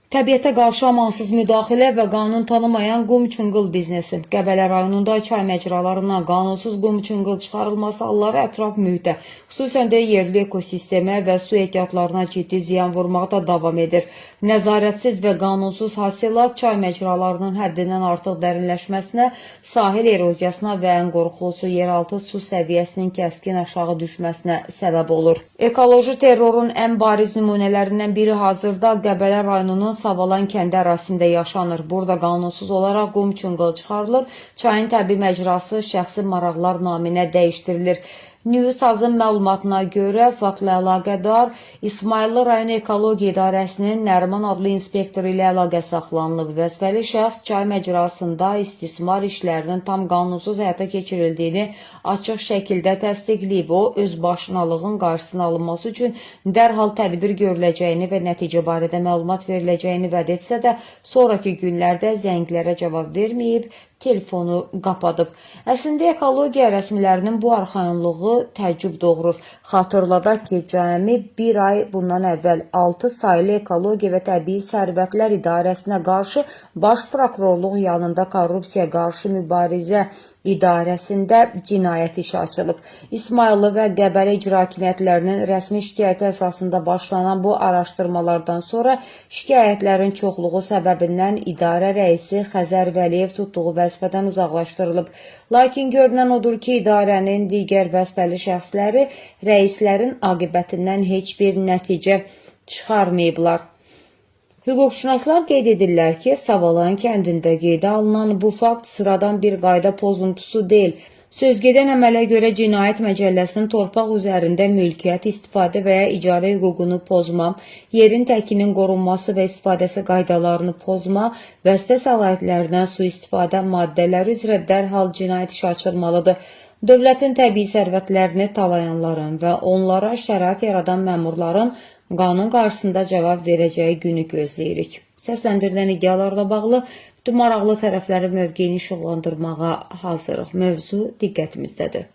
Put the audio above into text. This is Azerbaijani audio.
Təbiətə qarşı amansız müdaxilə və qanun tanımayan qum-çınqıl biznesi. Qəbələ rayonunda çay məcralarından qanunsuz qum-çınqıl çıxarılması halları ətraf mühitə, xüsusən də yerli ekosistemə və su ehtiyatlarına ciddi ziyan vurmaqda davam edir. Nəzarətsiz və qanunsuz hasilat çay məcralarının həddindən artıq dərinləşməsinə, sahil eroziyasına və ən qorxulusu yeraltı su səviyyəsinin kəskin aşağı düşməsinə səbəb olur. Ekoloji terrorun ən bariz nümunələrindən biri hazırda Qəbələ rayonunun Savalan kəndi ərazisində yaşanır. Burada qanunsuz olaraq qum-çınqıl çıxarılır, çayın təbii məcrası şəxsi maraqlar naminə dəyişdirilir. Nüvüsazın məlumatına görə faktla əlaqədar İsmayıllı rayon Ekologiya İdarəsinin Nəriman adlı inspektoru ilə əlaqə saxlanılıb. Vəzifəli şəxs çay məcrasında istismar işlərinin tam qanunsuz həyata keçirildiyini açıq şəkildə təsdiqləyib. O, özbaşınalığın qarşısının alınması üçün dərhal tədbir görüləcəyini və nəticə barədə məlumat veriləcəyini vəd etsə də, sonraki günlərdə zənglərə cavab verməyib, telefonu qapadıb. Əslində ekologiya rəsmilərinin bu arxayınlığı təəccüb doğurur. Xatırladaq ki, cəmi bir ay bundan əvvəl 6 saylı Ekologiya və Təbii Sərvətlər İdarəsinə qarşı Baş Prokurorluq yanında Korrupsiya qarşı mübarizə İdarəsində cinayət işi açılıb. İsmayıllı və Qəbələ icra hakimiyyətlərinin rəsmi şikayəti əsasında başlanan bu araşdırmalardan sonra şikayətlərin çoxluğu səbəbindən idarə rəisi Xəzər Vəliyev tutduğu vəzifədən uzaqlaşdırılıb. Lakin görünən odur ki, idarənin digər vəzifəli şəxsləri rəislərin aqibətindən heç bir nəticə çıxarmayıblar. Hüquqşünaslar qeyd edirlər ki, Savalan kəndində qeydə alınan bu fakt sıradan bir qayda pozuntusu deyil. Sözgedən əmələ görə Cinayət Məcəlləsinin torpaq üzərində mülkiyyət, istifadə və ya icarə hüququnu pozma, yerin təkinin qorunması və istifadəsi qaydalarını pozma, vəzifə səlahiyyətlərindən sui-istifadə maddələri üzrə dərhal cinayət işi açılmalıdır. Dövlətin təbii sərvətlərini talayanların və onlara şərait yaradan məmurların qanun qarşısında cavab verəcəyi günü gözləyirik. Səsləndirilən iddialarla bağlı bütün maraqlı tərəfləri mövqeyini işıqlandırmağa hazırıq. Mövzu diqqətimizdədir.